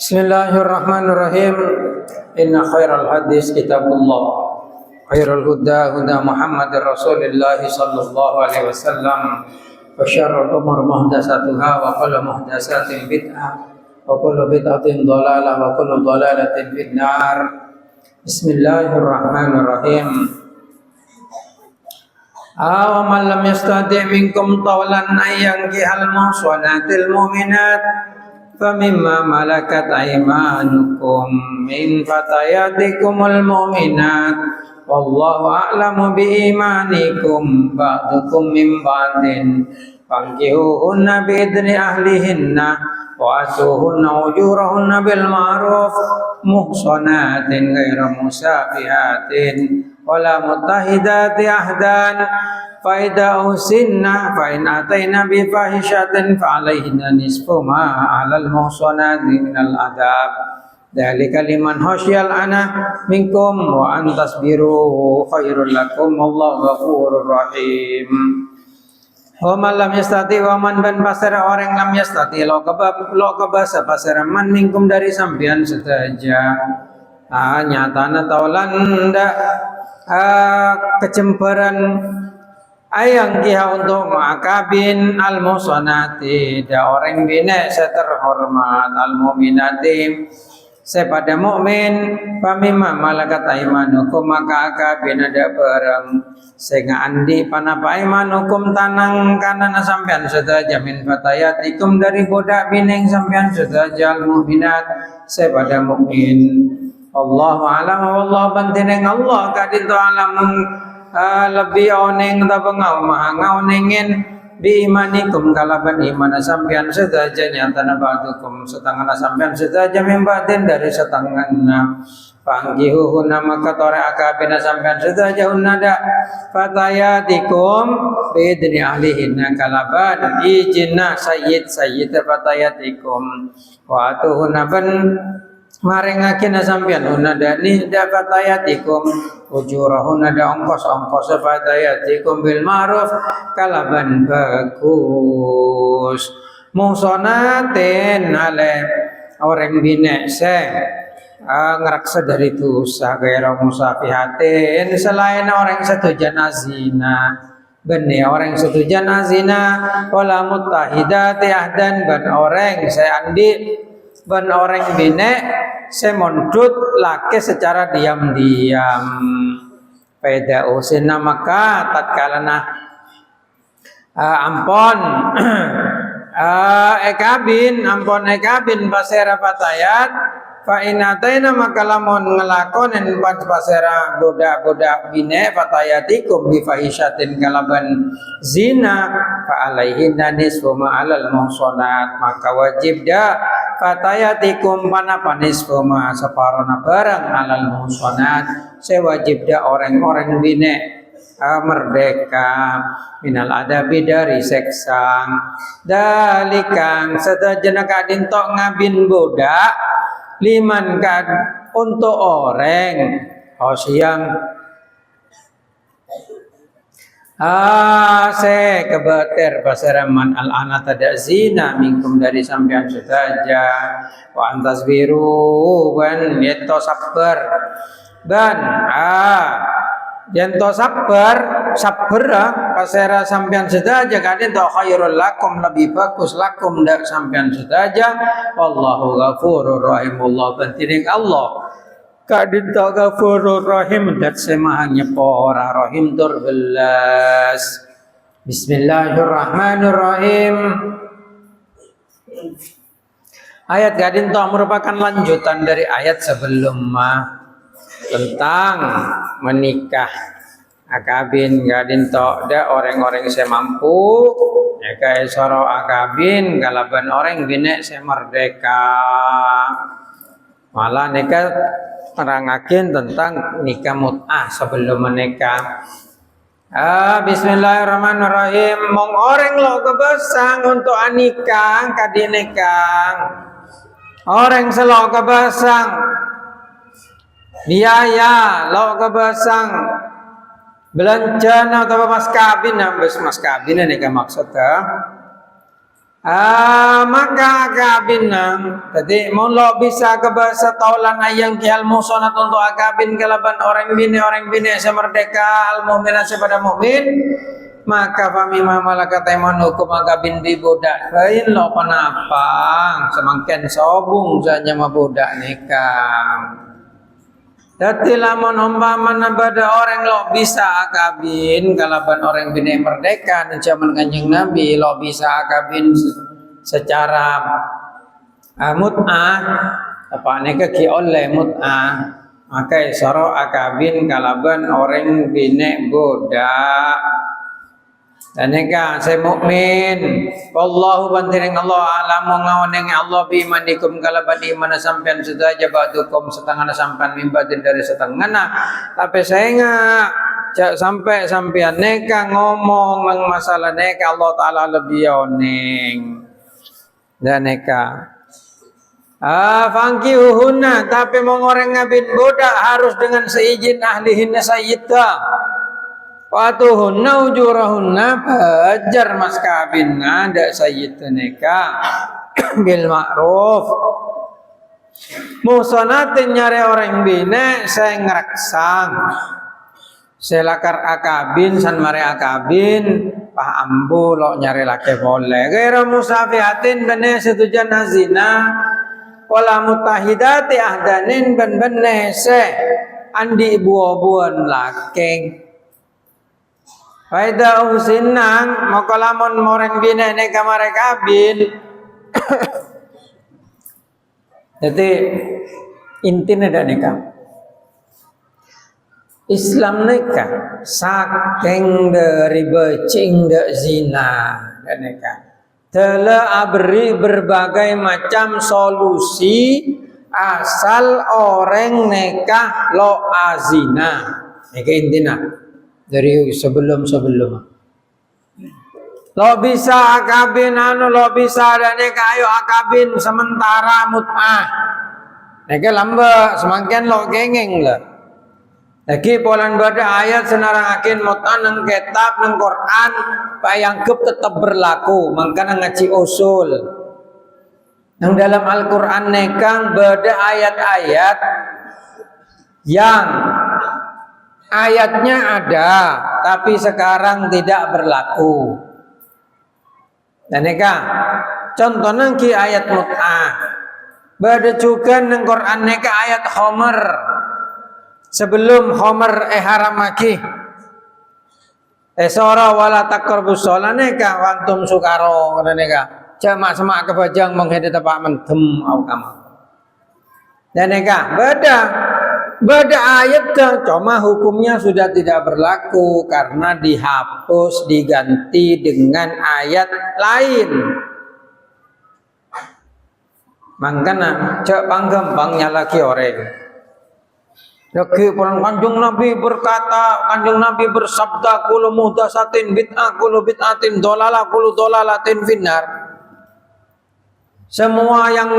Bismillahirrahmanirrahim. Inna khairal hadis kitabullah. Khairul huda huda Muhammadir Rasulillah sallallahu alaihi wasallam. Wa syarrul umur muhdatsatuha wa kullu muhdatsatin bid'ah wa kullu bid'atin dhalalah wa kullu dhalalatin finnar. Bismillahirrahmanirrahim. Aw man lam yastati' minkum tawlan ayyangkihal muhsanatil mu'minat famimma malakat aymanukum min fatayatikumul mu'minat wallahu a'lamu biimanikum ba'dukum min ba'din fankihuhunna biidni ahlihinna wa atuhunna ujurahunna bil ma'ruf muhsanatin ghairu musafihatin wala mutahidati ahdan faida usinna fa in ataina bi fahishatin fa alaihinna nisfu ma 'alal muhsanati minal adab dzalika liman khasyal ana minkum wa an tasbiru khairul lakum wallahu ghafurur rahim. Wa man lam yastati wa man ban pasara orang lam yastati lo kebasa pasara man minkum dari sampean sedaja nyatana taulan ndak kecemperan ayang kiha untuk ma'akabin al-muhsanati da orang bina seterhormat al-mu'minati sepada mukmin pamima malakat aimanukum maka akabin ada barang sehingga andi panapa aimanukum tanang kanan sampean sedaja min fatayatikum dari budak bining sampean sedaja al-mu'minat sepada mukmin. Allahu a'lam wallahu bantineng Allah kadito alam lebih oneng ta bengau maha ngaonengin bi imanikum kalaban iman sampean sedaja nyatana ba'dukum setengah sampean sedaja membatin dari setengahna panggihuhunna maka tore akabina sampean sedaja unnada fatayatikum bi idni ahlihinna kalaban ijinna sayyid fatayatikum wa atuhunna ban marengakin sampean unadani dapat ayatikum ujurahun ada ongkos fatayatikum bil ma'ruf kalaban bagus muhsanatin ale orang bina se ngeraksa dari dosa gairah musafihatin selain orang setujan azina benih orang setujan azina wala mutahidati ahdan ban orang saya andi ban orang bine semondut laki secara diam-diam pada usina maka tatkalana ampon ekabin pasera patayat fa inataina maka lamun ngelakonen pasera budak-budak bine fatayatikum bi fahishatin kalaban zina fa alaihinna nisfu ma 'alal muhsanat maka wajib dah fatayatikum panapa nisfu ma separona barang 'alal muhsanat sewajib dah orang-orang bine merdeka minal adabi dari seksa dalikang sedajana kadin tok ngabin budak liman kad untuk orang yang se kebater pasaraman al-ana tada zina minkum dari sampean sedaja wa antas biru ban yeto sabar ban yento sabar pasera sampean sedaja kadin to khairul lakum lebih bagus lakum dak sampean sedaja wallahu ghafurur rahim Allah bantining Allah kadin to ghafurur rahim dat semaha nyepora rahim tur belas. Bismillahirrahmanirrahim. Ayat kadin to merupakan lanjutan dari ayat sebelumnya tentang menikah akabin gadin tok da orang-orang saya mampu ya kayak soro akabin kalaban orang bine saya merdeka malah nikah terangakin tentang nikah mut'ah sebelum menikah. Bismillahirrahmanirrahim. Mong orang lo kebasang untuk anikah kadinikah orang selo kebasang biaya lo kebasang belanjana atau mas kabin ini kan maksudnya Maka akabin nang jadi mau lo bisa ke bahasa taulan ayang kihal musonat untuk akabin kalaban orang bine semerdeka al mu'minat sepada mukmin, maka fami malakat iman hukum akabin di budak lain lo panapang semakin sobung saja ma budak nikah. Dati lamun umpamana bada orang lo bisa akabin kalaban orang bini merdeka di zaman Kanjeng Nabi lo bisa akabin secara mut'ah apa neka ki oleh mut'ah maka soro akabin kalaban orang bini budak. Dan neka saya mukmin wallahu bantiring Allah alamu ngawaneng Allah bi mandikum kalaban iman sampean sedaja ba'dukum setengah sampean mimbatin dari setengah tapi saya enggak sampai sampean neka ngomong nang masalah neka Allah taala lebih oneng dan neka fangkiuhunna tapi mau ngoreng ngabin budak harus dengan seizin ahlihinna sayyidah. Watuhunna ujurahunna fajar mas kabinna dak sayyidneka bil ma'ruf. Musanatin nyare orang bine saya ngeraksang. Selakar akabin san mare akabin pah ambu lo nyare laki boleh. Gaira musafihatin bene setujan hazina wala mutahidati ahdanin ben bene se andi buah-buahan laki. Faida usinang makalamun moreng bina ne kamare kabin. Jadi intinya ada nikah. Islam nikah saking dari becing de zina dan nikah. Telah abri berbagai macam solusi asal orang nikah lo azina. Nikah intinya. Dari sebelum lo bisa akabin lo bisa dan ayo akabin sementara mut'ah neka lamba semakin lo gengeng lah lagi polan bada ayat senarang akin mut'ah nang kitab nang Quran payangkep tetap berlaku mangkana ngaji usul nang dalam Al-Quran nekang bada ayat-ayat yang ayatnya ada, tapi sekarang tidak berlaku. Dan neka, contoh nangki ayat mut'ah. Bada juga nang Quran neka ayat Homer. Sebelum Homer haram lagi. Sora wala taqrabus shalah neka wantum sukaro kana neka. Jamak semak kebajang menghadap tapak mentem au kama. Dan neka Bada ayat cuma hukumnya sudah tidak berlaku karena dihapus diganti dengan ayat lain. Mangkana cek panggampangnya lagi orang. Lagi pulang Kanjeng Nabi berkata, Kanjeng Nabi bersabda kullu muhdatsatin bid'ah kullu bid'atin dhalalah kullu dhalalatin finnar. Semua yang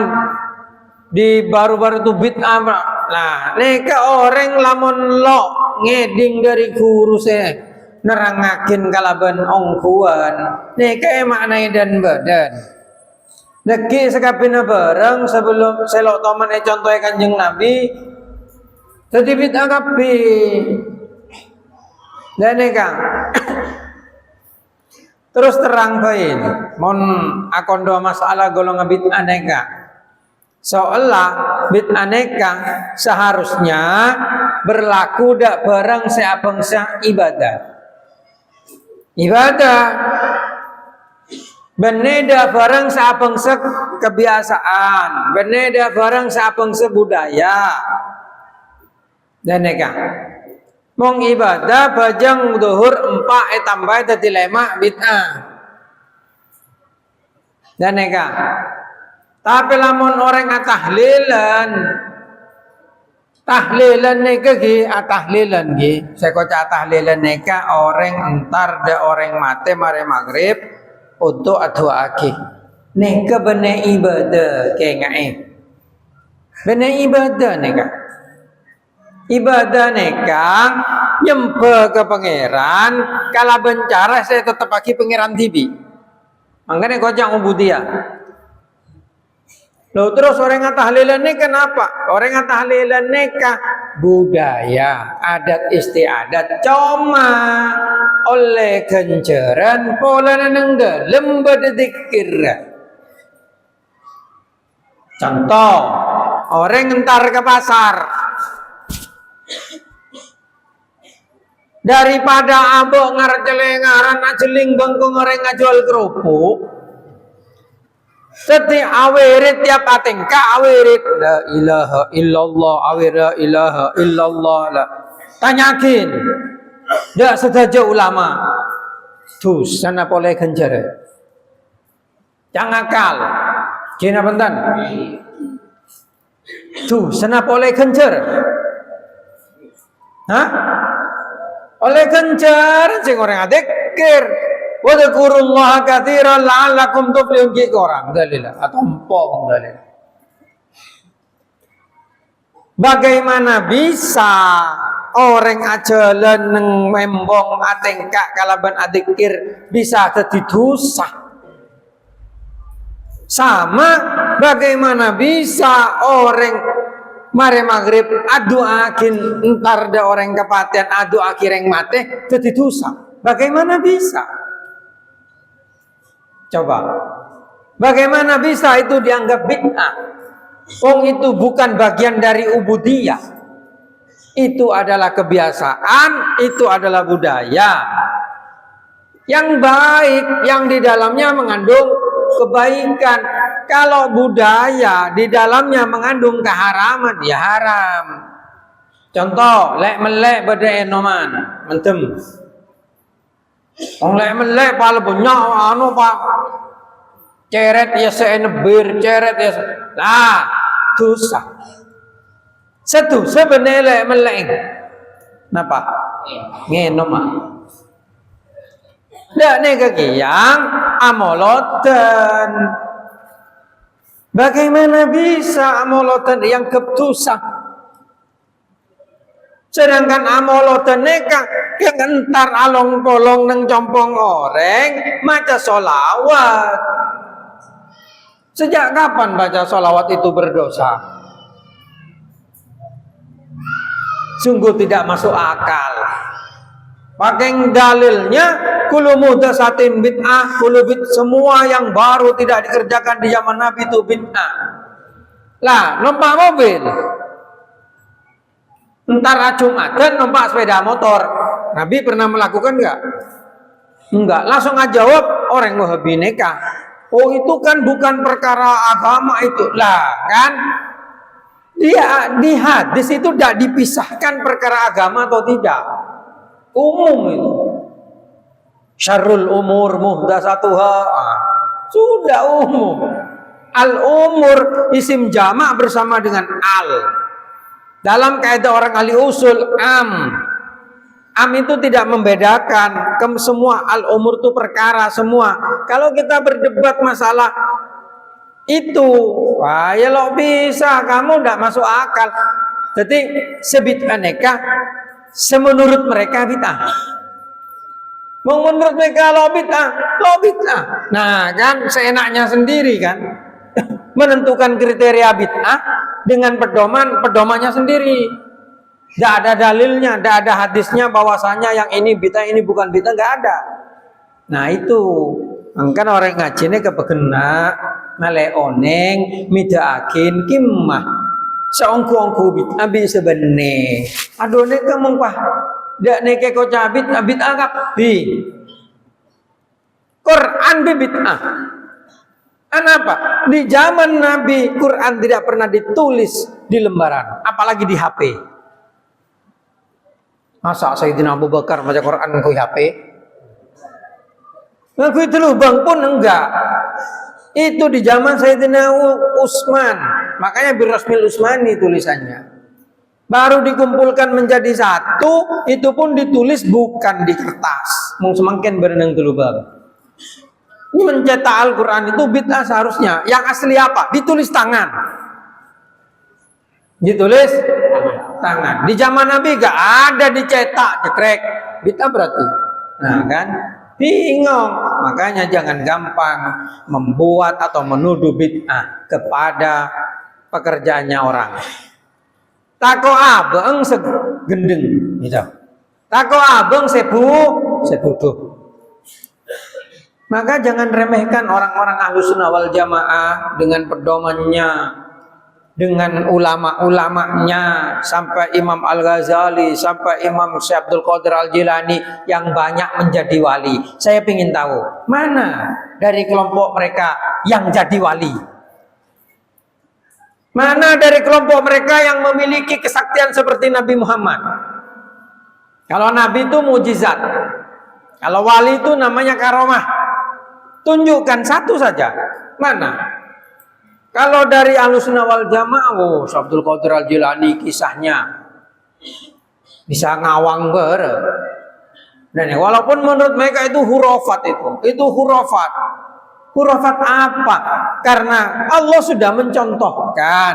di baru-baru itu bid'ah. Nah, neka orang lamun lo ngeding dari guru saya nerangakin kalaban ongkuan. Neka maknai dan badan. Neki sekapina bareng sebelum selok toman contohnya Kanjeng Nabi. Jadi bid'ah kapi. Dan neka terus terang bain. Mon akon dua masalah golongan bid'ah neka. Seolah bid'ah nikah seharusnya berlaku dak barang seabangsa ibadah. Beneda barang seabangsa kebiasaan, beneda barang seabangsa budaya. Dan nikah. Mong ibadah bajang duhur empat tambah dadi lema bid'ah. Dan nikah. Tapi lamun orang tahlilan neka gi tahlilan gi saya kocak tahlilan neka orang entar de orang mate mare maghrib untuk adua aki neka bene ibadah kayak ngae bene ibadah neka nyempe ke pangeran kalau bencara saya tetap aki pangeran tibi Makanya kocak ubudiyah. Loh terus orang yang tahlilan nikah kenapa? Orang yang tahlilan nikah budaya, adat istiadat. Cuma oleh kenceran pola nenenggelem berdikir. Contoh, orang ngentar ke pasar. Daripada abok ngarecelengaran ajeling bengkong orang ngajual kerupuk. Setiap awirit tiap atingka awirit la ilaha illallah awir la ilaha illallah la. Tanyakin. Dak sedaja ulama. Tuh sana boleh kencer. Jangan akal. Kena bentan. Tuh sana boleh kencer. Hah? Oleh kencer sing orang adekir. Wa dzkurullaha katsiran la'allakum tuflihun ki orang dalil atau empok dalil. Bagaimana bisa orang ajalan neng membong atengkak kalaban adikir bisa jadi dosa? Sama bagaimana bisa orang mare maghrib adu akin entar ada orang kepatian adu akhireng mate jadi dosa? Bagaimana bisa? Coba, bagaimana bisa itu dianggap bid'ah? Wong itu bukan bagian dari ubudiyah. Itu adalah kebiasaan, itu adalah budaya yang baik, yang di dalamnya mengandung kebaikan. Kalau budaya di dalamnya mengandung keharaman, ya haram. Contoh, lek melek beda enoman, mentem. Wong lek melek pal banyak anu Pak. Ceret ya seenebir, ceret ya. Lah, dosa. Satu sebenarnya lek melek. Napa? Ngeno mah. Dak nega kiyang amoloten. Bagaimana bisa amoloten yang ketusa? Sedangkan amoloten neka yang entar along polong neng compong oreng maca solawat. Sejak kapan baca solawat itu berdosa? Sungguh tidak masuk akal. Pakai dalilnya kullu muhdatsatin bid'ah, kullu semua yang baru tidak dikerjakan di zaman Nabi itu bid'ah. Lah, numpak mobil. Entar Jumatan numpak sepeda motor. Nabi pernah melakukan enggak? Enggak. Langsung aja jawab orang Wahabi nikah. Oh itu kan bukan perkara agama itu. Lah kan? Dia di hadis itu tidak dipisahkan perkara agama atau tidak. Umum itu. Syarrul umur muhdatsatuha. Sudah umum. Al-umur isim jamak bersama dengan al. Dalam kaidah orang ahli usul am itu tidak membedakan semua al-umur itu perkara semua. Kalau kita berdebat masalah itu, wah ya lo bisa kamu tidak masuk akal. Jadi sebid'ah nikah semenurut mereka bid'ah. Menurut mereka lo bid'ah. Nah kan seenaknya sendiri kan menentukan kriteria bid'ah dengan pedomannya sendiri. Tidak ada dalilnya, tidak ada hadisnya bahwasanya yang ini bid'ah ini bukan bid'ah, nggak ada. Nah itu, kan orang ngaji ini kepegena ngale oneng midaakin kimah seongku-ongku bid'ah bisa bener. Aduh nek kamu pah, dak nek kok cabit bid'ah kapi. Quran bid'ah. Kenapa? Di zaman Nabi Quran tidak pernah ditulis di lembaran, apalagi di HP. Masa Sayyidina Abu Bakar baca Quran ke HP? Ngaku itu lubang pun enggak. Itu di zaman Sayyidina Utsman. Makanya Birrasmil Utsmani tulisannya. Baru dikumpulkan menjadi satu, itu pun ditulis bukan di kertas. Mau semakin berenang ke lubang. Ini mencetak Al-Quran itu bid'ah seharusnya. Yang asli apa? Ditulis tangan. Ditulis Di zaman Nabi gak ada dicetak, cekrek. Bid'ah berarti. Nah kan? bingung. Makanya jangan gampang membuat atau menuduh bid'ah kepada pekerjaannya orang. Tako abeng segendeng gitu. Tako abeng sebuduh. Maka jangan remehkan orang-orang Ahlussunnah wal Jamaah dengan pedomannya, dengan ulama-ulamanya, sampai Imam Al-Ghazali, sampai Imam Syekh Abdul Qadir Al-Jilani yang banyak menjadi wali. Saya ingin tahu, mana dari kelompok mereka yang jadi wali? Mana dari kelompok mereka yang memiliki kesaktian seperti Nabi Muhammad? Kalau Nabi itu mujizat, kalau wali itu namanya karomah. Tunjukkan satu saja. Mana? Kalau dari Ahlussunnah wal Jamaah, Syekh Abdul Qadir Al-Jilani kisahnya bisa ngawang Dan walaupun menurut mereka itu hurafat itu hurafat. Hurafat apa? Karena Allah sudah mencontohkan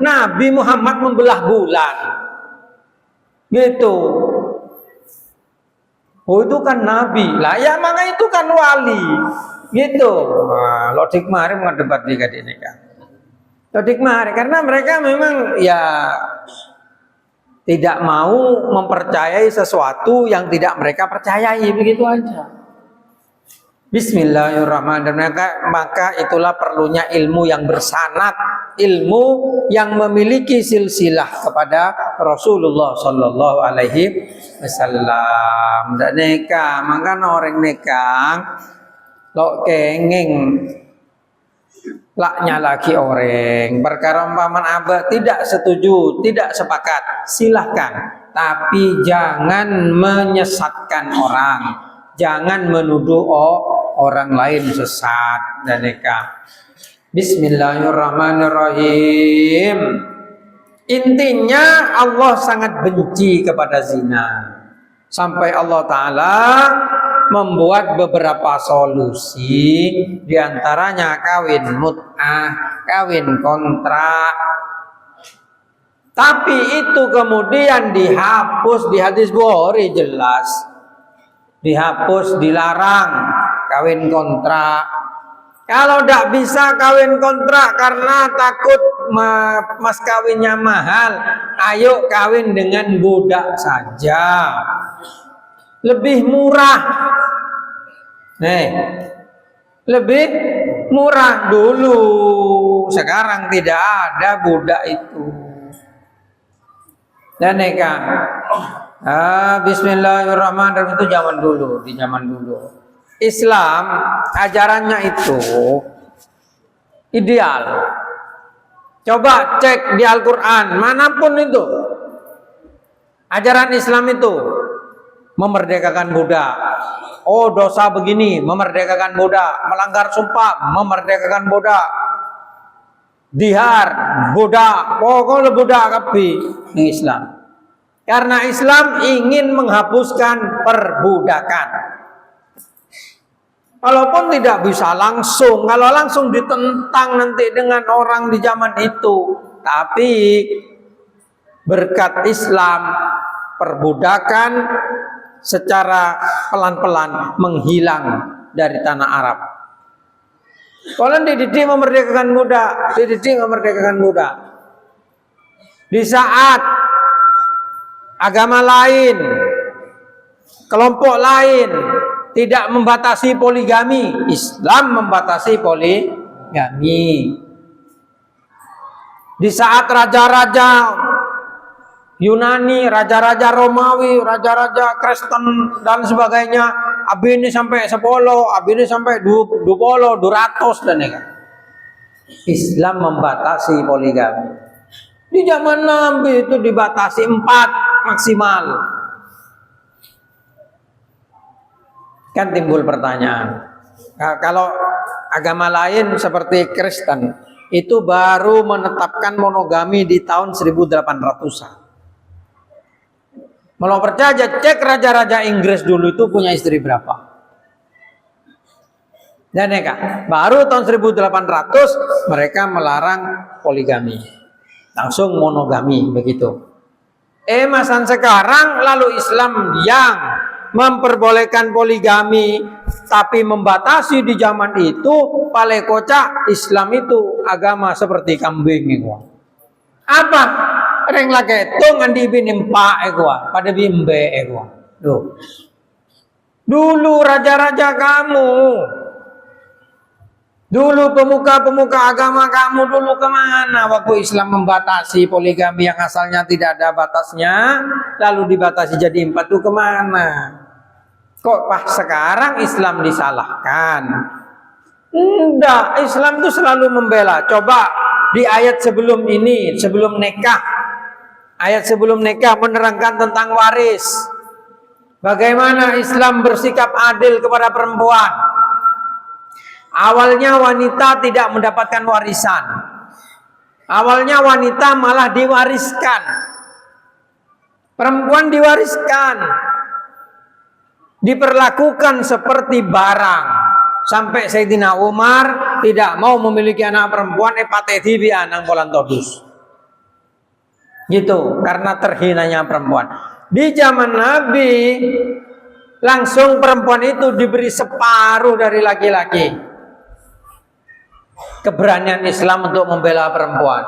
Nabi Muhammad membelah bulan. Gitu. Oh itu kan Nabi. Lah ya maka itu kan wali. Gitu. Nah, lodik mari mendebat di ini kan. Lodik mari karena mereka memang ya tidak mau mempercayai sesuatu yang tidak mereka percayai, begitu aja. Bismillahirrahmanirrahim. Maka itulah perlunya ilmu yang bersanad, ilmu yang memiliki silsilah kepada Rasulullah Sallallahu Alaihi Wasallam. Dan neka, maka orang neka lo kenging laknya lagi orang perkara umpaman abah tidak setuju, tidak sepakat, silahkan, tapi jangan menyesatkan orang, jangan menuduh orang lain sesat. Dan neka Bismillahirrahmanirrahim. Intinya Allah sangat benci kepada zina, sampai Allah Ta'ala membuat beberapa solusi, diantaranya kawin mut'ah, kawin kontrak. Tapi itu kemudian dihapus di hadis Bukhari, jelas dihapus, dilarang kawin kontrak. Kalau tidak bisa kawin kontrak karena takut mas kawinnya mahal, ayo kawin dengan budak saja, lebih murah. Lebih murah dulu. Sekarang tidak ada budak itu. Dan neka Bismillahirrahmanirrahim itu zaman dulu, di zaman dulu. Islam ajarannya itu ideal. Coba cek di Al-Quran manapun itu. Ajaran Islam itu memerdekakan budak. Oh dosa begini, memerdekakan budak. Melanggar sumpah, memerdekakan budak. Dihar, budak. Pokoknya budak kapi di Islam. Karena Islam ingin menghapuskan perbudakan. Walaupun tidak bisa langsung. Kalau langsung ditentang nanti dengan orang di zaman itu. Tapi berkat Islam, perbudakan secara pelan-pelan menghilang dari tanah Arab. Kalau dididik memerdekakan budak, dididik memerdekakan budak. Di saat agama lain, kelompok lain tidak membatasi poligami, Islam membatasi poligami. Di saat raja-raja Yunani, raja-raja Romawi, raja-raja Kristen dan sebagainya, abini sampai 10, abini sampai 20, 200 dan ya. Islam membatasi poligami. Di zaman Nabi itu dibatasi 4 maksimal. Kan timbul pertanyaan. Nah, kalau agama lain seperti Kristen itu baru menetapkan monogami di tahun 1800-an. Kalau percaya cek raja-raja Inggris dulu itu punya istri berapa. Dan ya baru tahun 1800 mereka melarang poligami. Langsung monogami begitu. Masan sekarang lalu Islam yang memperbolehkan poligami tapi membatasi di zaman itu, paling kocak Islam itu agama seperti kambing itu. Apa? Reng lake itu ngandi binimpa itu, pada bimbe itu. Dulu raja-raja kamu, dulu pemuka-pemuka agama kamu dulu kemana waktu Islam membatasi poligami yang asalnya tidak ada batasnya, lalu dibatasi jadi 4 itu kemana? Kok pas sekarang Islam disalahkan? Enggak, Islam itu selalu membela. Coba di ayat sebelum ini, sebelum nikah, ayat sebelum nikah menerangkan tentang waris. Bagaimana Islam bersikap adil kepada perempuan. Awalnya wanita tidak mendapatkan warisan. Awalnya wanita malah diwariskan. Perempuan diwariskan. Diperlakukan seperti barang. Sampai Sayyidina Umar tidak mau memiliki anak perempuan, pateti bi anang polantodus. Gitu, karena terhinanya perempuan. Di zaman Nabi langsung perempuan itu diberi separuh dari laki-laki. Keberanian Islam untuk membela perempuan.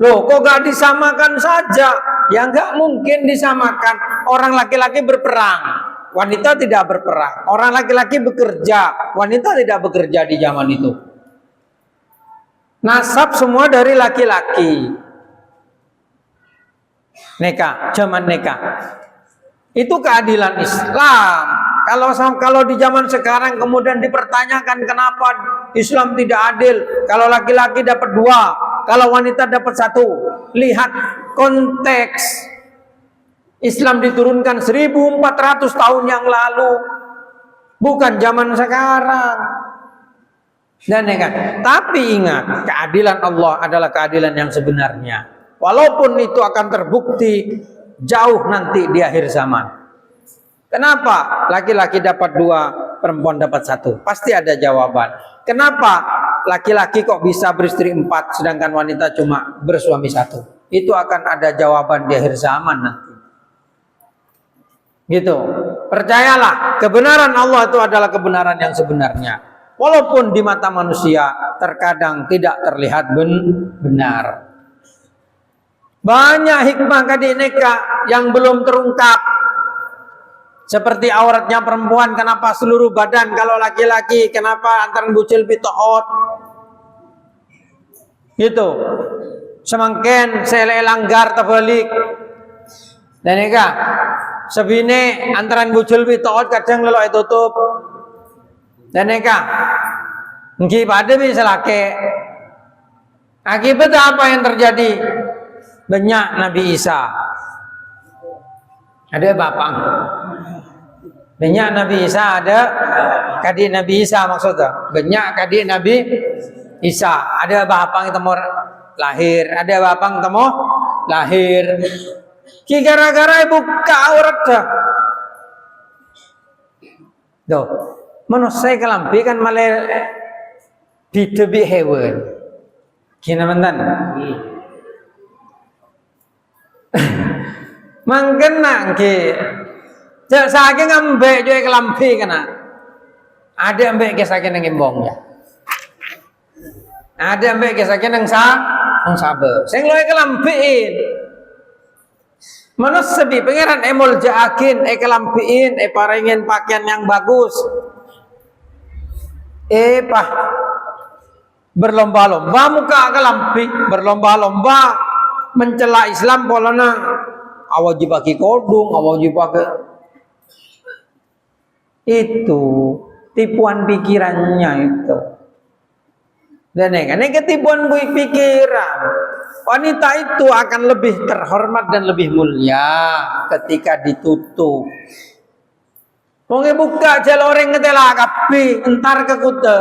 Loh, kok gak disamakan saja? Ya gak mungkin disamakan. Orang laki-laki berperang, wanita tidak berperang. Orang laki-laki bekerja, wanita tidak bekerja di zaman itu. Nasab semua dari laki-laki. Nikah, zaman nikah. Itu keadilan Islam. Kalau di zaman sekarang kemudian dipertanyakan kenapa Islam tidak adil. Kalau laki-laki dapat 2, kalau wanita dapat 1. Lihat konteks. Islam diturunkan 1400 tahun yang lalu. Bukan zaman sekarang. Dan ingat, tapi ingat, keadilan Allah adalah keadilan yang sebenarnya. Walaupun itu akan terbukti jauh nanti di akhir zaman. Kenapa laki-laki dapat 2, perempuan dapat 1? Pasti ada jawaban. Kenapa laki-laki kok bisa beristri 4 sedangkan wanita cuma bersuami 1? Itu akan ada jawaban di akhir zaman nanti. Gitu. Percayalah, kebenaran Allah itu adalah kebenaran yang sebenarnya. Walaupun di mata manusia terkadang tidak terlihat benar. Banyak hikmah kadi nikah yang belum terungkap. Seperti auratnya perempuan, kenapa seluruh badan, kalau laki-laki kenapa antara bucil pitoot. Gitu. Semangken sele langgar terbalik. Dan nikah sebine antara bucil pitoot kadang lelok tutup. Dan nikah nggih pada bisa laki. Akibat apa yang terjadi? Banyak Nabi Isa. Ada bapak. Banyak Nabi Isa ada kadik Nabi Isa maksudnya. Banyak kadik Nabi Isa. Ada bapak yang temu lahir, ada bapak yang temu lahir. Ki gara-gara buka aurat dah. Doh, manusia kelambi kan malah bidebi hewan. Gina mantan. Mangkena ke jak saking ambek joe kelambi kena. Ada ambek ke saking nang embong ya. Ada ambek ke saking nang sabe. Sing loe kelambiin. Manus sebi pangeran emol jaakin kelambiin paringin pakaian yang bagus. Pah berlomba-lomba muka kelambi, berlomba-lomba mencela Islam polona awajib pakai kodung, awajib pakai itu tipuan pikirannya itu. Dan ini ketipuan pikiran. Wanita itu akan lebih terhormat dan lebih mulia ketika ditutup. Wong buka jaloreng ngetela kapi entar ke kute.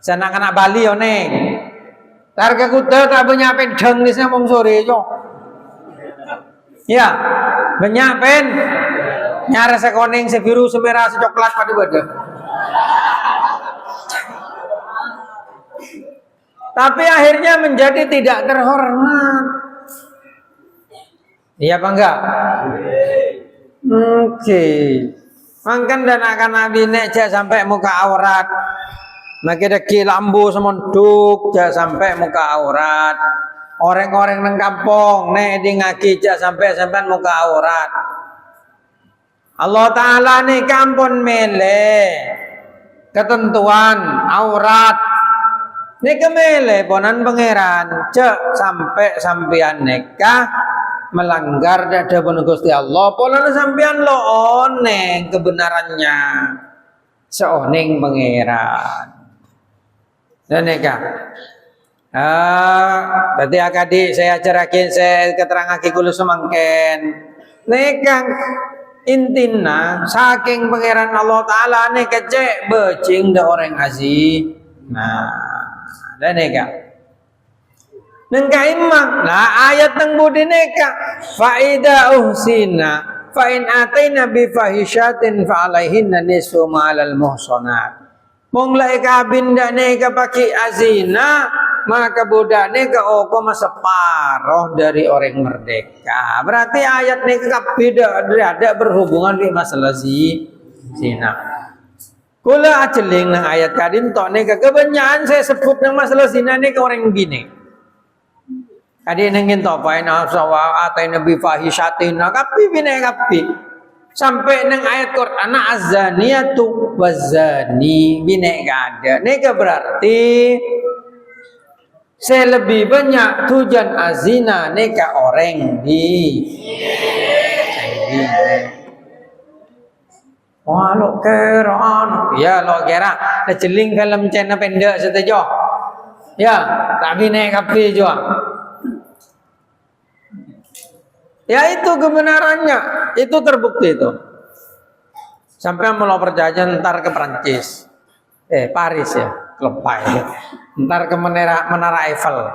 Sana kena Bali oneng. Entar ke kute tak punya pedang nisnya wong sore yo. Ya, banyak pen nyara sekoning sebiru semerah secoklat pada badan. Tapi akhirnya menjadi tidak terhormat. Iya apa enggak? Oke. Mangkan dan akan nabi nek sampai muka aurat. Maki deki lambu semonduk sampai muka aurat. Orang-orang nang kampung nek di ngaki sampai muka aurat. Allah Ta'ala nih kampun mele ketentuan aurat nih kemele ponan pangeran sampai sampean nikah melanggar dada pun Gusti Allah ponan sampean lo oneng kebenarannya seoning pangeran dan nikah berarti akadik saya acarakin saya keterangake kulo semangken nikah intina saking pangeran Allah Ta'ala nih kecek becing dah orang aziz nah dan neka nengka imang nah ayat teng budi neka faida uhsina fa in ataina bi fahishatin fa alaihinna nisfu ma'al muhsanat mong lai kabin dak neka paki azina maka budaknya ke oko separuh dari orang merdeka. Berarti ayat ini beda ada berhubungan dengan masalah zina. Kula aceling nang ayat kadin tok nih kebanyakan saya sebut nang masalah zina nih ke orang bini. Kadin nengin tok pain asawa atai nabi fahishatin kapi bini kapi. Sampai nang ayat Quran azaniyatu wazani bini ada. Nih berarti saya lebih banyak tujuan azina neka orang di wah lo kira ya lo kira celing film channel pendek setuju ya tapi naik kapi juga ya itu kebenarannya itu terbukti itu sampai mau perjanjian ntar ke Perancis Paris ya lepai ntar ke menara Eiffel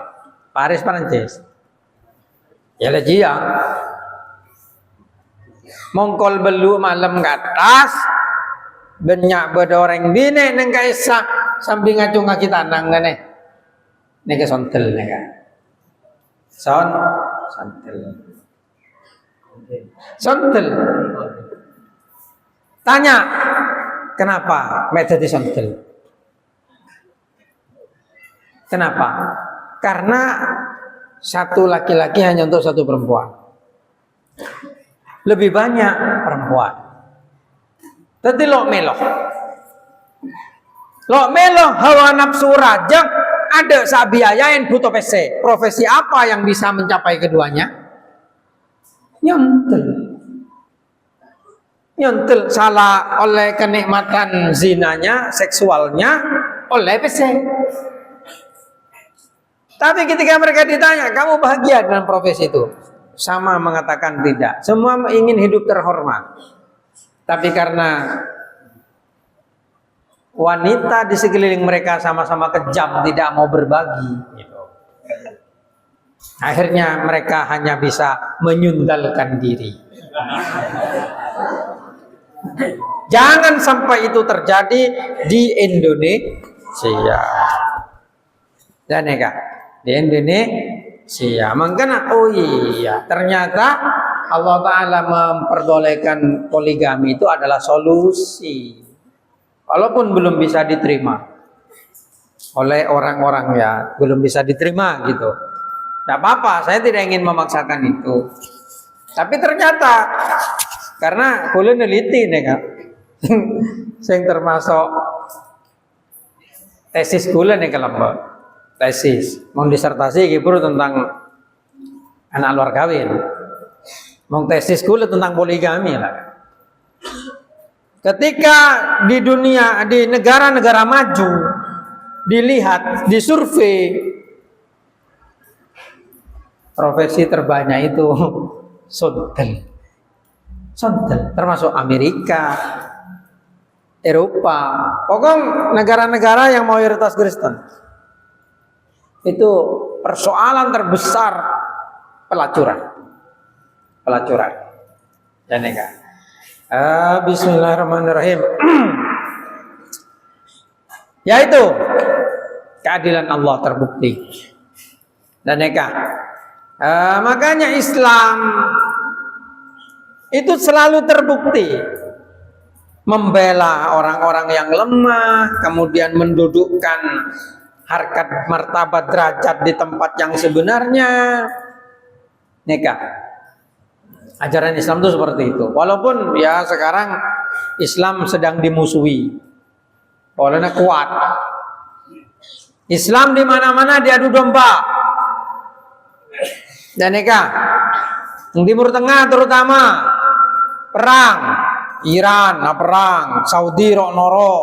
Paris Perancis ya lagi ya mongkol belu malam ke atas banyak bedoreng bine neng kaisa sambil ngacung kaki tanang nih ke sontel nih kan sontel tanya kenapa metode sontel. Kenapa? Karena satu laki-laki hanya untuk satu perempuan. Lebih banyak perempuan. Tadi lo melo hawa nafsu rajak ada sabiayain butuh PC. Profesi apa yang bisa mencapai keduanya? Nyontel salah oleh kenikmatan zinanya, seksualnya oleh PC. Tapi ketika mereka ditanya, kamu bahagia dengan profesi itu? Sama mengatakan tidak. Semua ingin hidup terhormat. Tapi karena wanita di sekeliling mereka sama-sama kejam, tidak mau berbagi. Akhirnya mereka hanya bisa menyundalkan diri. Jangan sampai itu terjadi di Indonesia. Dan di Indonesia. Makanya ternyata Allah Ta'ala memperbolehkan poligami itu adalah solusi. Walaupun belum bisa diterima oleh orang-orang ya, belum bisa diterima gitu. Tidak apa-apa, saya tidak ingin memaksakan itu. Tapi ternyata karena kulo neliti nih kan, saya termasuk tesis kulo nih kalau tesis, mau disertasi gitu tentang anak luar kawin, mau tesis kulo tentang poligami lah. Ketika di dunia, di negara-negara maju, dilihat, disurvei, profesi terbanyak itu sontel, termasuk Amerika, Eropa, pokoknya negara-negara yang mayoritas Kristen. Itu persoalan terbesar pelacuran. Dan bismillahirrahmanirrahim. Yaitu keadilan Allah terbukti. Dan makanya Islam Itu selalu terbukti membela orang-orang yang lemah, kemudian mendudukkan harkat martabat derajat di tempat yang sebenarnya. Nikah. Ajaran Islam itu seperti itu. Walaupun ya sekarang Islam sedang dimusuhi. Olehnya kuat. Islam di mana-mana diadu domba. Dan nikah. Di Timur Tengah terutama perang. Iran perang, Saudi rok noro,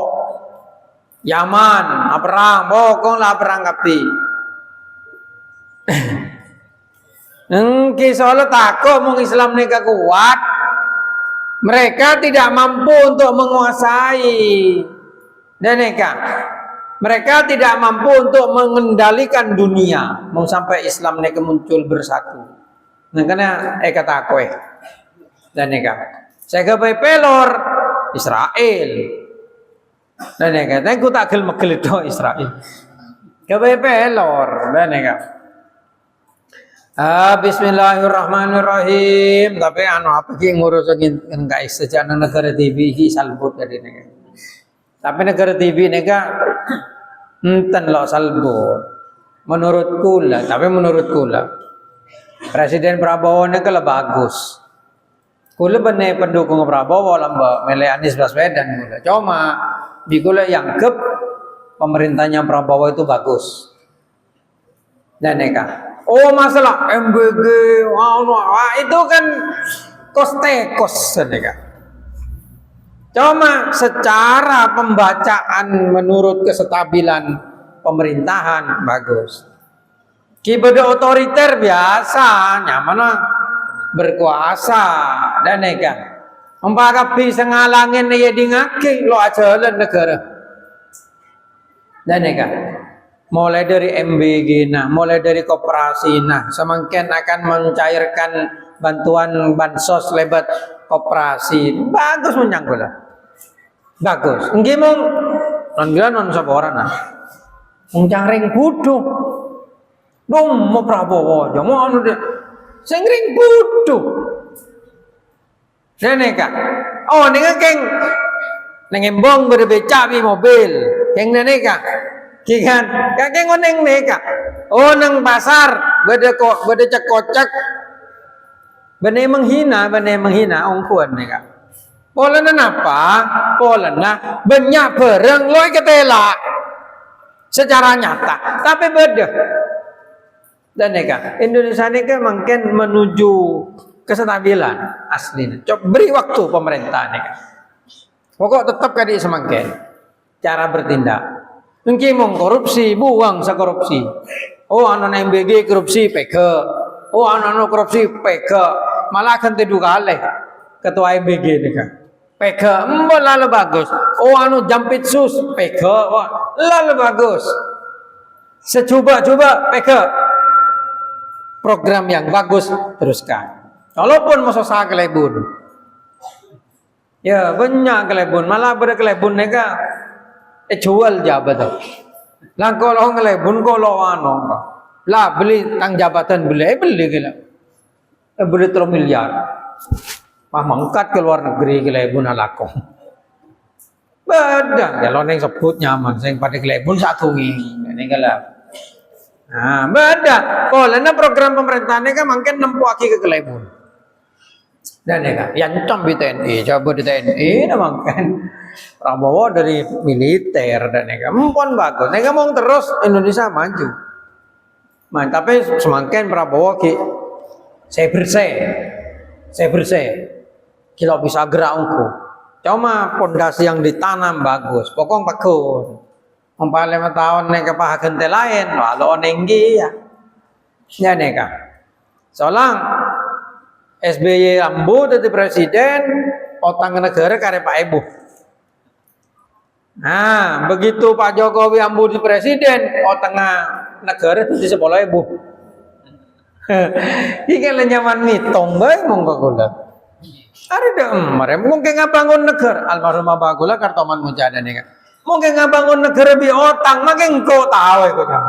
Yaman perang, pokok lah perang kapi. Engki soalnya takut mung Islam nikah kuat, mereka tidak mampu untuk menguasai dan nikah. Mereka tidak mampu untuk mengendalikan dunia, mau sampai Islam nikah muncul bersatu. Makanya kata aku dan nikah. Saya gawe pelor Israel. Dan ya kata aku tak gel megel itu Israel. Gawe pelor dan ya. Bismillahirrahmanirrahim. Tapi apa sih ngurus enggak sejak negara TV salbut jadi nih. Tapi negara TV nih enten lo salbut. Menurutku lah, Presiden Prabowo ini kalau bagus. Kula benih pendukung Prabowo lamba milih Anies Baswedan kula. Cuma bikula yang gep pemerintahnya Prabowo itu bagus. Dan neka. Oh masalah MBG, itu kan kos neka. Cuma secara pembacaan menurut kestabilan pemerintahan bagus. Kibedo otoriter biasa, nyaman berkuasa dan neka. Umpakapi sengalangin ya dingake lo ajalan negara. Dan neka. Mulai dari MBG mulai dari koperasi semakin akan mencairkan bantuan bansos lewat koperasi. Bagus menyangkula. Bagus. Nggih mong non saboran Mungcangring buduh. Dong mau Prabowo aja mau anu dia. Sengring buduh. Neka. Oh neng keng embong berbecak di mobil. Keng neka. Kikan kakek ngoneng neka. Oh neng pasar beda cekocak. Bene menghina ongkuan neka. Polana apa? Polana banyak barang loy ketela. Secara nyata, tapi beda. Dan neka, Indonesia ini kan makin menuju kestabilan asli. Coba beri waktu pemerintah neka. Pokok tetap kadi semakin cara bertindak. Mungkin mau korupsi, buang sekorupsi. Oh anak MBG korupsi PK. Oh anak korupsi PK. Malah akan tidur kali ketua MBG neka. PK, lalu bagus. Oh anu jampit sus PK, lalu bagus. Secoba PK. Program yang bagus teruskan. Walaupun masuk sah kelebun. Ya banyak kelebun, malah berkelebun neka jual jabat. Lah kalau kelebun kalau anu lah beli tang jabatan beli gila. Beli 3 miliar. Pah mangkat ke luar negeri kelebun alako. Beda kalau neng sebut nyaman, sing pada kelebun satu ini kalau. Nah, beda. Kalau program pemerintahannya kan makin nempuaki ke kelebun. Dan ya kan, yang di TNI, coba di TNI, makan Prabowo dari militer dan ya kan, mumpun bagus. Nega mau terus Indonesia maju. Tapi semakin Prabowo saya bersih, kilo bisa gerak ungu. Cuma pondasi yang ditanam bagus, pokok bagus. 5 tahun neka pahaken te lain, walau nenggi ya. Ya neka. Solang SBY ambu jadi presiden, otang negara kare Pak Ibu. Nah, begitu Pak Jokowi ambu di presiden, otang negara jadi 10.000. Iki nyaman mitong bae monggo kula. Are merem mungkin ngabangun negara almarhum Abah kula Kartoman Mujada neka. Mungkin ngabangun negara bi otang, makin kau tahu itu kan.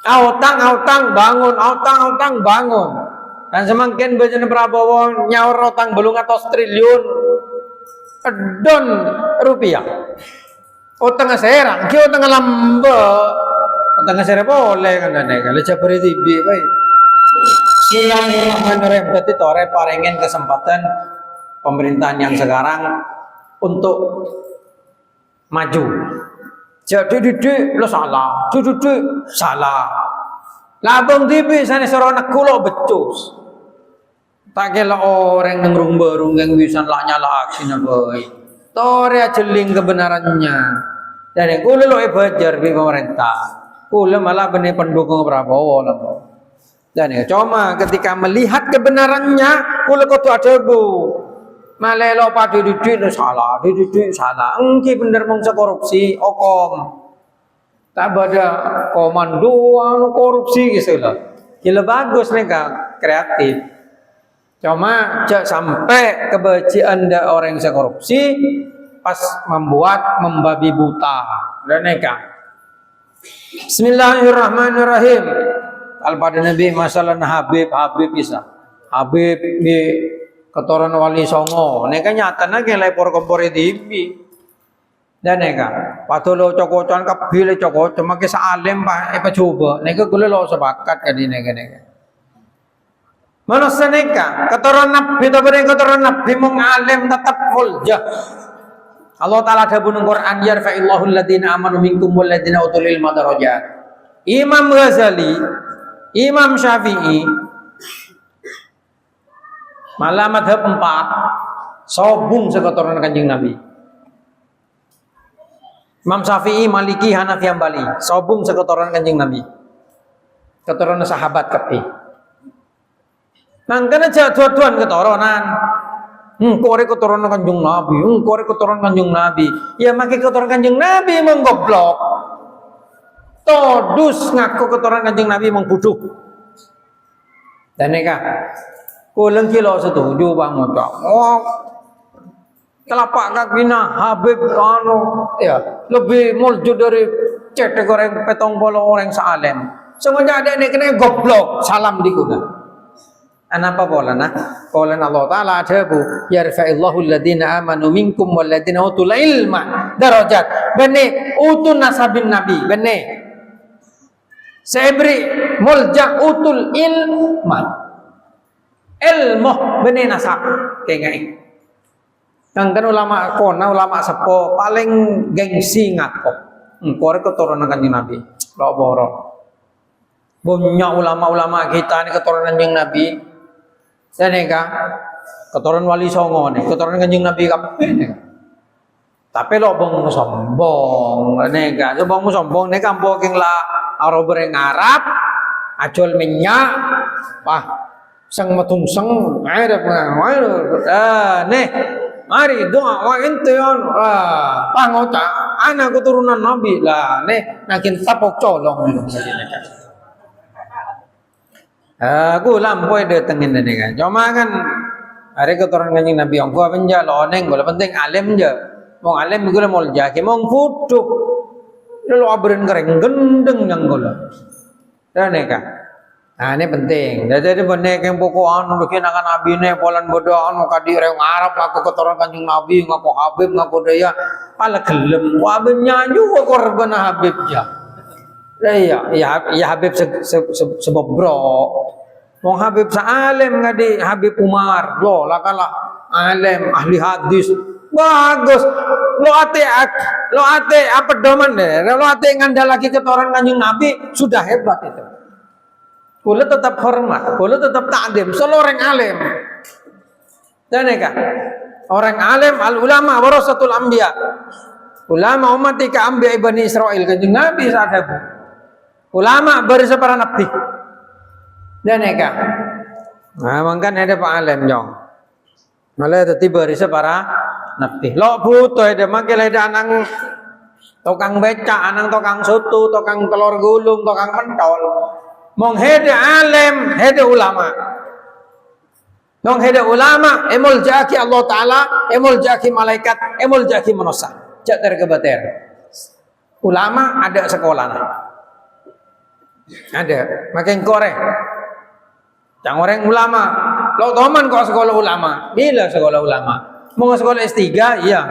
Autang bangun. Dan semakin bajan Prabowo nyaur utang belum atas triliun don rupiah. Utang serang, kyo utang lamba. Utang serang boleh kan nek kalau cabari tibi bae. Bismillahirrahmanirrahim. Berarti tore parengen kesempatan pemerintahan yang sekarang untuk maju. Jadi didik lo salah, didik salah. Labang tibi sana seronak kulo becus. Tak kira orang yang rumbarung yang bisa nyala aksinya boy. Tore jeling kebenarannya. Dan kulo lo bajar di pemerintah. Kulo malah benih pendukung Prabowo lah. Dan cuma ketika melihat kebenarannya, kulo kudu ada bu. Malelo padu didik salah, didik salah. Engki bener mongsa korupsi, okom. Tak ada komando anu korupsi gitu loh. Gila bagus nih kak, kreatif. Cuma sampai kebencian ada orang yang korupsi pas membuat membabi buta. Dan kak. Bismillahirrahmanirrahim. Al-pada Nabi masalah Habib bisa. Habib di Keturunan Wali Songo. Neka nyata nage lepor kompor TV. Dan neka, waktu lo cokocan kabile cokot, cuma kisah alim pak, coba. Neka gula lo sepakat kadi neka. Manusia neka, keturunan Nabi, tapi keturunan Nabi mengalim tetap muljah. Allah Taala ada bunung Quran yarfa'illahu alladziina amanu minkum walladziina utul ilma darajat. Imam Ghazali, Imam Syafi'i, malah madhab 4 sobung seketurunan Kanjeng Nabi. Imam Syafi'i, Maliki, Hanafi, Hambali, sobung seketurunan Kanjeng Nabi. Keturunan sahabat kabeh. Nang kana dua-duan keturunan. Kore keturunan Kanjeng Nabi, kore keturunan Kanjeng Nabi. Ya make keturunan Kanjeng Nabi menggoblok. Todus ngaku keturunan Kanjeng Nabi mengbuduh. Dan neka kulen kilo setuju banget kok. Oh, telapak kakinya Habib ya lebih mulju dari cetek goreng petong bolo orang salem. Semuanya ada ini kena goblok salam di kuda. Anapa pola nah? Pola Allah Taala ada bu yarfa'illahu alladziina amanu minkum walladziina utul ilma darajat. Bene utun nasabin nabi bene. Sebri mulja utul ilma. Ilmu bene nasab kayak kan ulama kona ulama sepo paling gengsi ngaku kore keturunan Kanjeng Nabi lo borok banyak ulama-ulama kita ini keturunan Kanjeng Nabi dan neka keturunan Wali Songo nih keturunan Kanjeng Nabi kabeh tapi lo bong sombong neka coba sombong neka mboking la aro bereng Arab ajol minyak wah sang matungseng Arab nih mari doa wa intion pangoca anak keturunan Nabi lah nih nakin tapok colong aku lampoi datengin ini kan cuma kan hari keturunan Kanjeng Nabi yang gua penjal oneng gua penting alim aja mau alim gua mau jaki mau fudu lalu abren kering gendeng yang gula dan neka. Nah ini penting. Jadi benek yang pokok anu bikin akan Nabi ne polan bodoh anu kadi orang Arab ngaku keturunan Kanjeng Nabi ngaku Habib ngaku daya pala gelem wabenya juga korban Habib ya. Ya Habib sebobro. Wong Habib saalim ngadi Habib Umar lo lakalah alim ahli hadis bagus lo ate apa doman deh lo ate ngandal lagi keturunan Kanjeng Nabi sudah hebat itu. Kulo tetap hormat, kulo tetap takdim, solo orang alim. Dan kan, orang alim al ulama warasatul anbiya. Ulama umat ka anbiya Bani Israil Kanjeng Nabi sadab. Ulama barisan para nabi. Dan kan. Nah, mangkan ada pak alim jong. Malah tadi barisan para nabi. Lo butuh ada mangkel ada anang tukang beca, anang tukang soto, tukang telur gulung, tukang pentol. Mong hede alim, hede ulama. Mong hede ulama, emul jaki Allah Ta'ala, emul jaki malaikat, emul jaki manusia. Jater kebater. Ulama ada sekolah. Ada, makin korek. Yang orang ulama. Lo teman kok sekolah ulama? Bila sekolah ulama? Mau sekolah S3? Iya.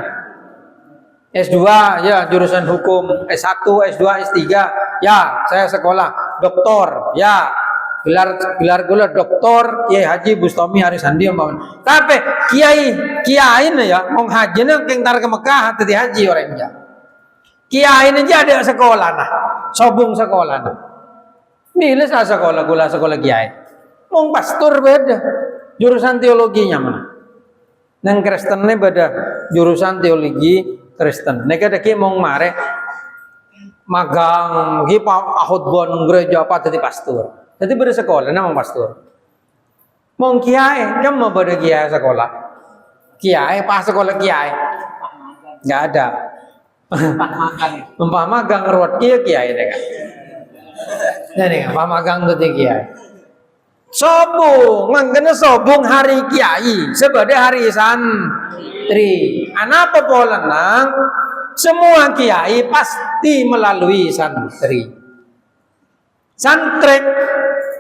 S2 ya jurusan hukum, S1, S2, S3 ya saya sekolah doktor ya gelar doktor Kiai Haji Bustami Arisandi umpamanya. Tapi kiai ini ya mau haji nih kengtar ke Mekah tadi haji orangnya. Kiai ini aja ada sekolah nah, sobung sekolah nah. Bila saya sekolah kiai. Mau pastor beda jurusan teologinya mana? Nang Kristen ini beda jurusan teologi Kristen. Neka deki mong mare magang hi ahotbon gereja apa tadi pastor. Jadi beda sekolah nama pastor. Mong kiai, kamu beda kiai sekolah. Kiai pas sekolah kiai. Enggak ada. Umpah magang ruwet kiai neka. Jadi umpah magang tadi kiai. Sobung, mangkene sobung hari kiai, sebagai hari santri. Anapa pola nang? Semua kiai pasti melalui santri. Santri,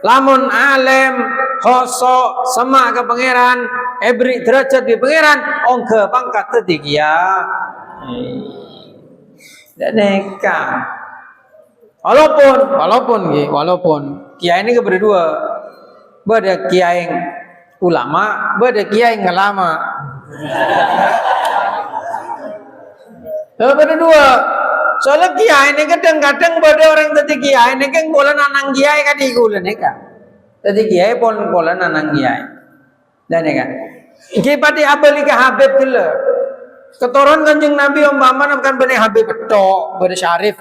lamun alem, khoso, sama ke pangeran, ebri derajat di pangeran, ongke pangkat tadi ya. Neka. Walaupun kiai ini berdua. Beda kiai ulama, beda kiai ngelama. Beda dua. Soalnya kiai ini kadang-kadang beda orang tadi kiai ini kan bola nanang kiai kan digulen kan. Tadi kiai bola nanang kiai. Dan kan. Kiai pati abali ke Habib gila. Keturun Kanjeng Nabi umpama kan bani Habib petok, bani Syarif,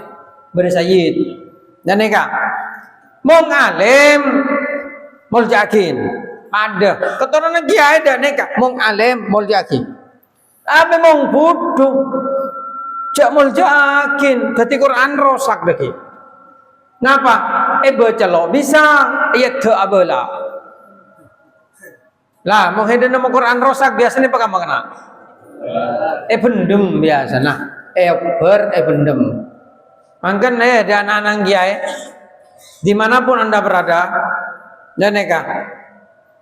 bani Sayyid. Dan kan. Mau ngalim muljakin ada keturunan kiai ada neka mong alim muljakin tapi mong bodoh jak muljakin ketika Quran rosak lagi napa baca lo bisa iya te abala lah mong hidden nama Quran rosak biasanya pakai makna bendem biasa nah bendem mangken ada anak-anak kiai dimanapun anda berada. Dan neka,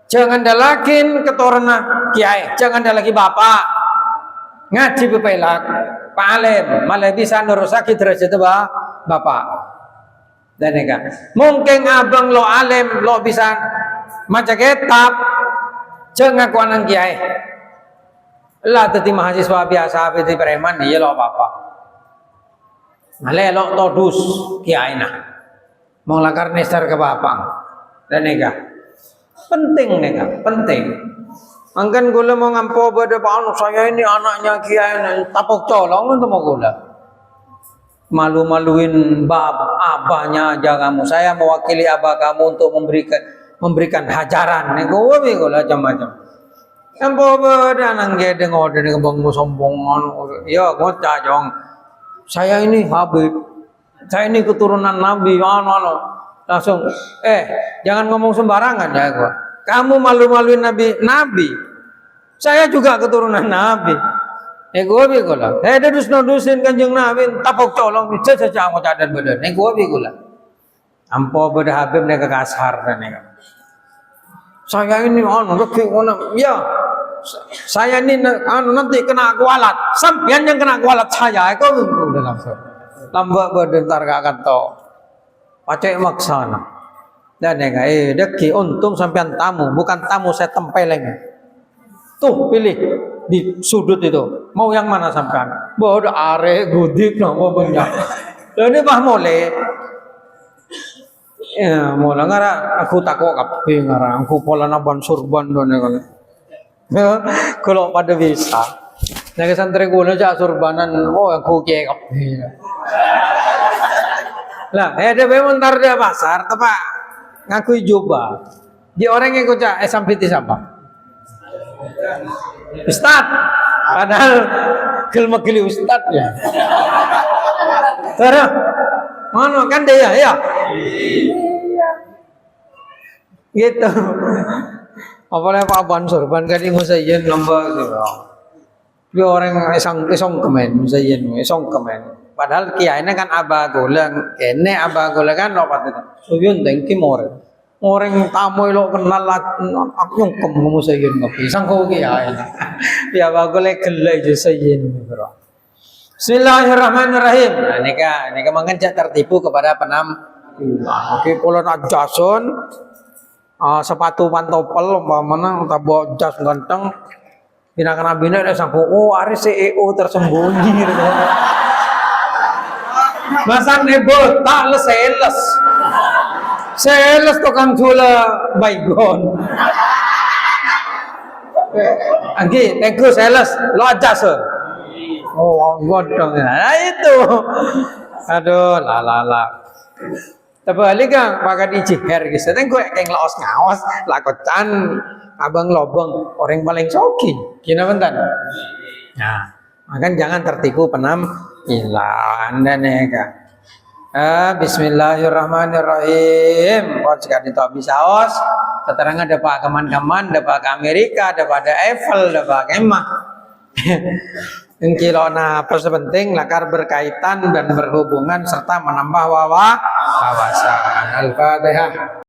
jangan dalakin keturunan kiai, jangan dalaki bapak ngaji bepelak, Pak Alim malah bisa nurusaki derajat bapak. Dan neka, mungkin abang lo alim lo bisa maca kitab, jangan ku anak kiai. Lah tadi mahasiswa biasa tadi preman iya lo bapak. Malah lo todus kiai nah, mau lakar nesar ke bapak. Dan nega penting. Angkan gula mau ngampo pada pak saya ini anaknya kiai tapok colong untuk mau gula malu-maluin abahnya aja kamu. Saya mewakili abah kamu untuk memberikan hajaran. Nego gula macam-macam. Ngampo pada nang gede ngode nego bang sombongan. Ya ngocah jong. Saya ini Habib. Saya ini keturunan Nabi. Langsung jangan ngomong sembarangan ya gua. Kamu malu-maluin Nabi. Saya juga keturunan Nabi. Gua bikola. Dusin Kanjeng Nabi tapok colong saja mau cadan badan. Gua bikola. Ampo beda Habib nega kasar nega. Saya ini ya. Saya ini nanti kena kualat. Sampean yang kena kualat saya. Kau udah langsung. Lambak berdentar kakak tau. Pacek maksana. Dan nega deki untung sampean tamu, bukan tamu saya tempeleng. Tuh pilih di sudut itu. Mau yang mana sampean? Bodoh are gudik nopo banyak. Lalu bah mole. Ya, mula ngara aku takut kape ngara aku pola naban surban don ya. Kalau pada bisa. Nega santri gula jak surbanan, aku kiai kape. Lah, ada bentar dia pasar, tepak ngakui coba. Di orang yang kocak sampiti siapa? Ustad. Padahal geli ustad ya. Terus, mana kan dia ya? Iya. Gitu. Apalagi Pak Bansur, ban kan ingus saja lembah gitu. Dia orang esong kemen, esong kemen. Padahal kiai ini kan abah gula, kene abah gula kan lopat itu. Suyun teng timur. Orang tamu lo kenal aku nyungkem kamu sayin ngopi sangko ki ya. Ya bagole gelai je sayin bro. Bismillahirrahmanirrahim. Nah, nika mengajak tertipu kepada penampilan. Oke, kalau nak jason sepatu pantopel umpamanya tak bawa jas ganteng bina kena bina ada sangko oh hari CEO tersembunyi gitu. Masa nebo tak le sales tukang gula baygon. Anggi, thank you sales, lo aja se. Oh, godong. Nah itu. Aduh, la. Terbalik kan, pakai dijiher gitu. Tengok kayak ngelaos ngawas, lakotan abang lobeng orang paling soki. Gimana bentar? Nah, makan jangan tertipu penampilan dan nega. Bismillahirrahmanirrahim. Kau sekali tak bisa os. Keterangan ada pak kaman-kaman, ada pak Amerika, ada pada Eiffel, ada pak Kemah. Engkilona penting lakar berkaitan dan berhubungan serta menambah wawasan. Al-Fatihah.